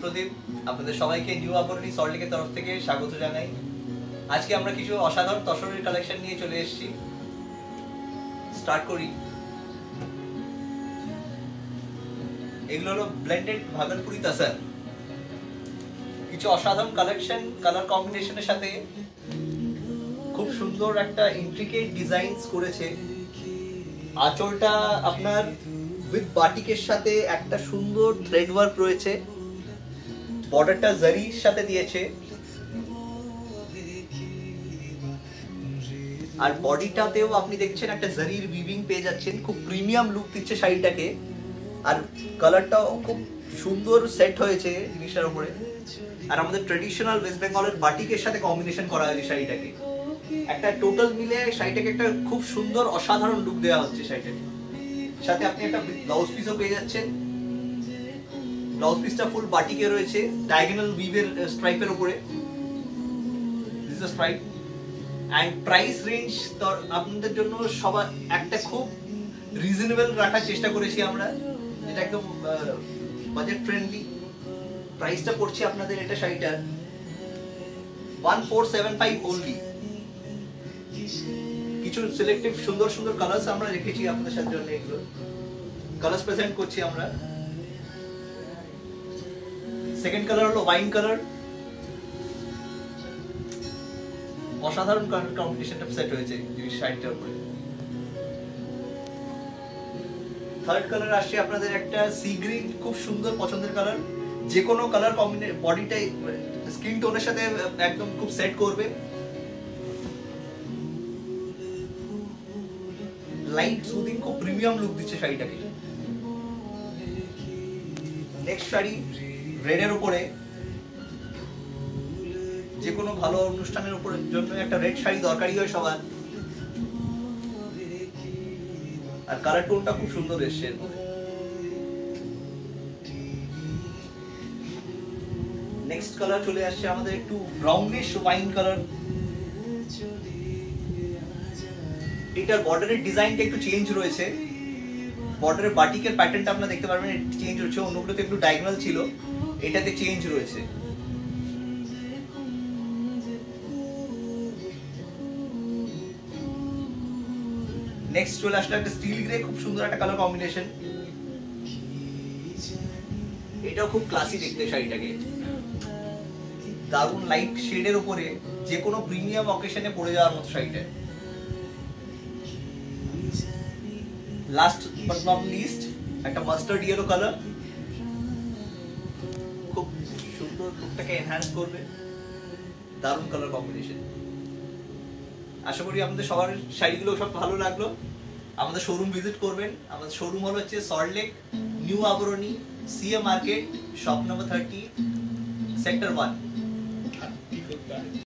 প্রদীপ, আপনাদের সবাইকে নিউ আবরণী সল্টলেকের তরফ থেকে স্বাগত জানাই। আজকে আমরা কিছু অসাধারণ তসরের কালেকশন নিয়ে চলে এসেছি। স্টার্ট করি। এগুলো হলো ব্লেন্ডেড ভাগলপুরি তসর। কিছু অসাধারণ কালেকশন, কালার কম্বিনেশনের সাথে খুব সুন্দর একটা ইন্ট্রিকেট ডিজাইনস করেছে। আঁচলটা আপনার উইথ বাটিকের সাথে একটা সুন্দর থ্রেড ওয়ার্ক রয়েছে। বর্ডারটা জারির সাথে দিয়েছে, আর বডিটাতেও আপনি দেখছেন একটা জারির উইভিং পেয়ে যাচ্ছেন। খুব প্রিমিয়াম লুক দিচ্ছে শাড়িটাকে, আর কালারটাও খুব সুন্দর সেট হয়েছে জিনিসটার উপরে। আর আমাদের ট্রেডিশনাল ওয়েস্ট বেঙ্গলের বাটিকের সাথে কম্বিনেশন করা হয়েছে শাড়িটাকে। একটা টোটাল মিলে শাড়িটাকে একটা খুব সুন্দর অসাধারণ লুক দেওয়া হচ্ছে শাড়িটাকে। সাথে আপনি একটা ব্লাউজ পিসও পেয়ে যাচ্ছেন। ব্লাউজ পিসটা ফুল বাটিকে রয়েছে, ডায়াগোনাল উইভের স্ট্রাইপের উপরে। This is a stripe. And price range তো আপনাদের জন্য সবার একটা খুব রিজনেবল রাখার চেষ্টা করেছি আমরা, যেটা একদম বাজেট ফ্রেন্ডলি। প্রাইসটা পড়ছে আপনাদের এটা শাড়িটার 1475 only। কিছু সিলেক্টিভ সুন্দর সুন্দর কালার্স আমরা রেখেছি আপনাদের সাথে জন্য। এগুলো কালার্স প্রেজেন্ট করছি আমরা। সেকেন্ড কালার হলো ওয়াইন কালার। অসাধারণ কালার কম্বিনেশনটা সেট হয়েছে জিনিস শাড়িটার উপরে। থার্ড কালার আসছে আপনাদের একটা সি গ্রিন, খুব সুন্দর পছন্দের কালার। যে কোনো কালার কম্বিনেশন বডিটাই স্কিন টোনের সাথে একদম খুব সেট করবে। লাইট সুদিং, খুব প্রিমিয়াম লুক দিচ্ছে শাড়িটাকে। নেক্সট শাড়ি রেডের উপরে। যে কোনো ভালো অনুষ্ঠানের উপরে জন্য একটা রেড শাড়ি দরকারি হয় সবার, আর কালার টোনটা খুব সুন্দর এসছে। নেক্সট কালার চলে আসছে আমাদের একটু ব্রাউনিশ ওয়াইন কালার। এটার বর্ডারের ডিজাইনটা একটু চেঞ্জ রয়েছে। বর্ডারের বাটিকের প্যাটার্নটা আপনারা দেখতে পারবেন চেঞ্জ হচ্ছে। অন্যগুলোতে একটু ডায়াগোনাল ছিল, এটাতে চেঞ্জ রয়েছে। নেক্সট চলে আসলে একটা স্টিল গ্রে, খুব সুন্দর একটা কালার কম্বিনেশন। এটাও খুব ক্লাসি দেখতে শাড়িটাকে। দারুণ লাইট শেডের উপরে যে কোনো প্রিমিয়াম অকেশনে পরে যাওয়ার মতো শাড়িটা। লাস্ট বাট নট লিস্ট একটা মাস্টার্ড ইয়েলো কালার, খুব সুন্দর লুকটাকে এনহ্যান্স করবে। দারুণ কালার কম্বিনেশন। আশা করি আপনাদের সবার শাড়িগুলো সব ভালো লাগলো। আমাদের শোরুম ভিজিট করবেন। আমাদের শোরুম হলো হচ্ছে সল্টলেক নিউ আবরণী CA market, shop number 30, sector 1।